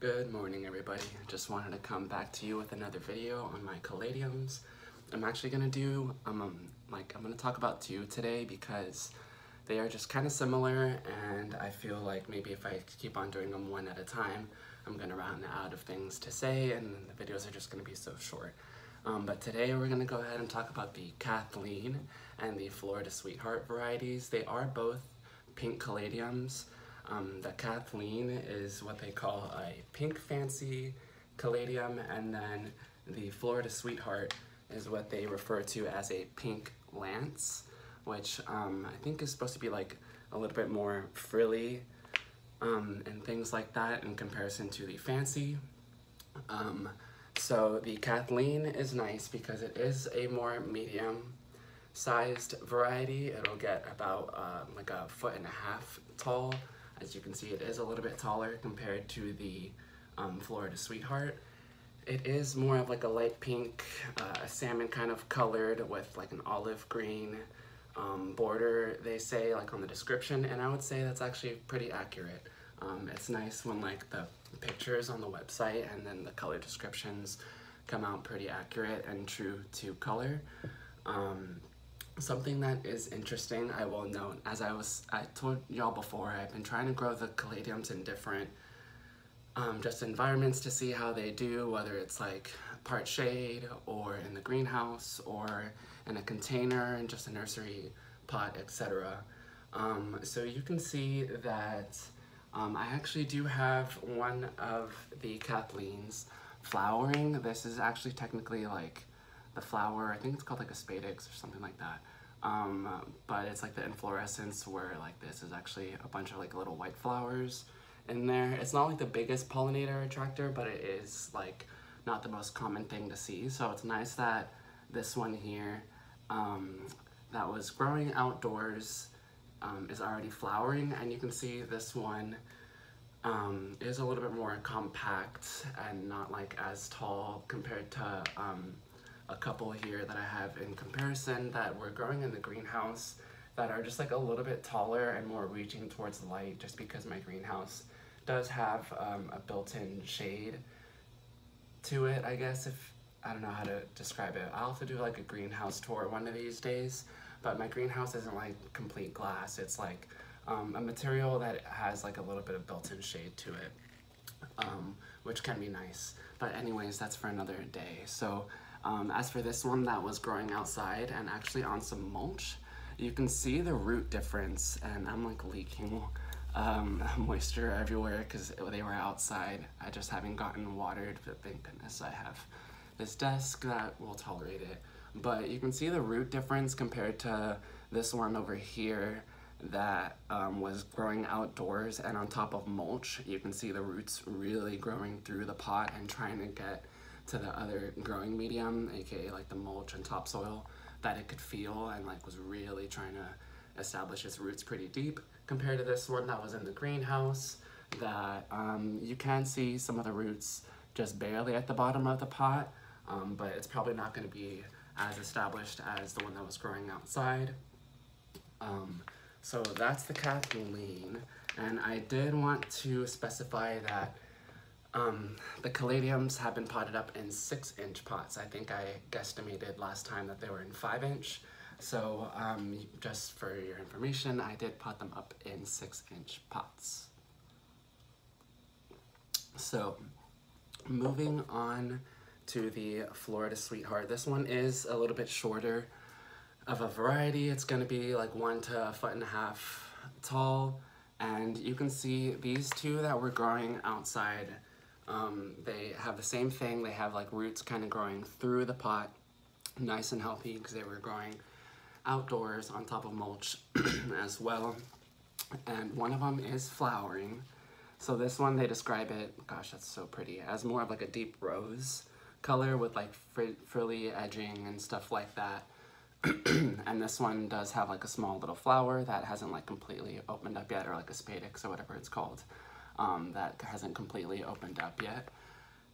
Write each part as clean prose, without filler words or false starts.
Good morning, everybody. Just wanted to come back to you with another video on my caladiums. I'm actually gonna do I'm gonna talk about two today because they are just kind of similar, and I feel like maybe if I keep on doing them one at a time, I'm gonna run out of things to say, and the videos are just gonna be so short. But today we're gonna go ahead and talk about the Kathleen and the Florida Sweetheart varieties. They are both pink caladiums. The Kathleen is what they call a pink fancy caladium, and then the Florida Sweetheart is what they refer to as a pink lance, which I think is supposed to be like a little bit more frilly and things like that in comparison to the fancy. So the Kathleen is nice because it is a more medium sized variety. It'll get about like 1.5 feet tall. As you can see, it is a little bit taller compared to the Florida Sweetheart. It is more of like a light pink, salmon kind of colored with like an olive green border, they say, like on the description, and I would say that's actually pretty accurate. It's nice when like the pictures on the website and then the color descriptions come out pretty accurate and true to color. Something that is interesting, I will note, as I told y'all before, I've been trying to grow the caladiums in different just environments to see how they do, whether it's like part shade or in the greenhouse or in a container and just a nursery pot, etc. So you can see that I actually do have one of the Kathleens flowering. This is actually technically like the flower, I think it's called like a spadix or something like that. But it's like the inflorescence where like this is actually a bunch of like little white flowers in there. It's not like the biggest pollinator attractor, but it is like not the most common thing to see. So it's nice that this one here that was growing outdoors is already flowering, and you can see this one is a little bit more compact and not like as tall compared to a couple here that I have in comparison that were growing in the greenhouse that are just like a little bit taller and more reaching towards the light, just because my greenhouse does have a built-in shade to it, I guess. If I don't know how to describe it. I'll have to do like a greenhouse tour one of these days, but my greenhouse isn't like complete glass. It's like a material that has like a little bit of built-in shade to it, which can be nice. But anyways, that's for another day. So as for this one that was growing outside and actually on some mulch, you can see the root difference, and I'm like leaking moisture everywhere because they were outside. I just haven't gotten watered, but thank goodness I have this desk that will tolerate it. But you can see the root difference compared to this one over here that was growing outdoors and on top of mulch. You can see the roots really growing through the pot and trying to get to the other growing medium, aka like the mulch and topsoil, that it could feel, and like was really trying to establish its roots pretty deep, compared to this one that was in the greenhouse that you can see some of the roots just barely at the bottom of the pot, but it's probably not going to be as established as the one that was growing outside. So that's the Kathleen, and I did want to specify that the caladiums have been potted up in 6-inch pots. I think I guesstimated last time that they were in 5-inch. So just for your information, I did pot them up in 6-inch pots. So moving on to the Florida Sweetheart. This one is a little bit shorter of a variety. It's gonna be like 1 to 1.5 feet tall. And you can see these two that were growing outside, they have the same thing. They have like roots kind of growing through the pot, nice and healthy, because they were growing outdoors on top of mulch as well. And one of them is flowering. So this one, they describe it, gosh, that's so pretty, as more of like a deep rose color with like frilly edging and stuff like that. And this one does have like a small little flower that hasn't like completely opened up yet, or like a spadix or whatever it's called, that hasn't completely opened up yet.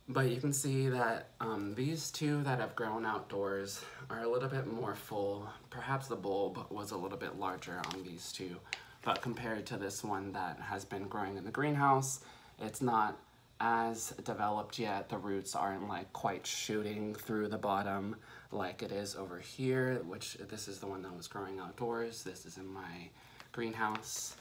But you can see that these two that have grown outdoors are a little bit more full. Perhaps the bulb was a little bit larger on these two, but compared to this one that has been growing in the greenhouse, it's not as developed yet. The roots aren't like quite shooting through the bottom like it is over here, which this is the one that was growing outdoors. This is in my greenhouse.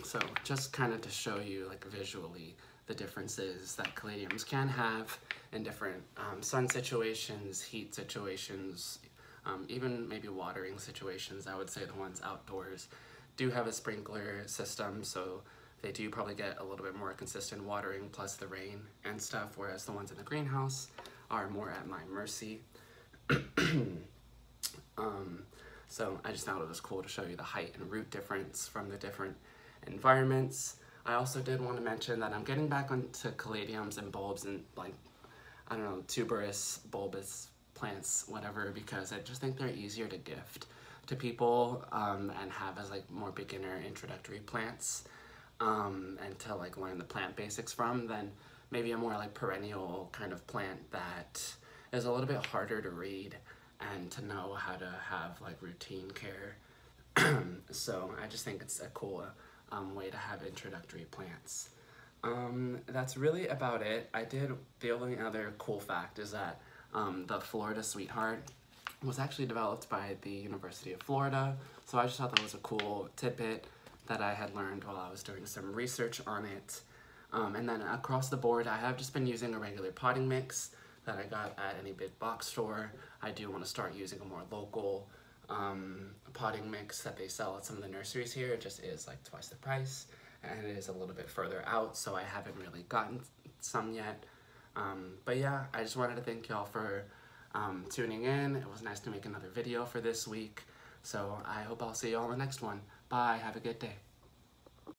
So just kind of to show you like visually the differences that caladiums can have in different sun situations, heat situations, even maybe watering situations. I would say the ones outdoors do have a sprinkler system, so they do probably get a little bit more consistent watering plus the rain and stuff, whereas the ones in the greenhouse are more at my mercy. So I just thought it was cool to show you the height and root difference from the different environments. I also did want to mention that I'm getting back onto caladiums and bulbs and like, I don't know, tuberous, bulbous plants, whatever, because I just think they're easier to gift to people and have as like more beginner introductory plants and to like learn the plant basics from than maybe a more like perennial kind of plant that is a little bit harder to read and to know how to have like routine care. So I just think it's a cool way to have introductory plants. That's really about it. The only other cool fact is that the Florida Sweetheart was actually developed by the University of Florida, so I just thought that was a cool tidbit that I had learned while I was doing some research on it. And then across the board, I have just been using a regular potting mix that I got at any big box store. I do want to start using a more local potting mix that they sell at some of the nurseries here. It just is like twice the price, and it is a little bit further out, so I haven't really gotten some yet. But yeah, I just wanted to thank y'all for tuning in. It was nice to make another video for this week, so I hope I'll see y'all in the next one. Bye, have a good day.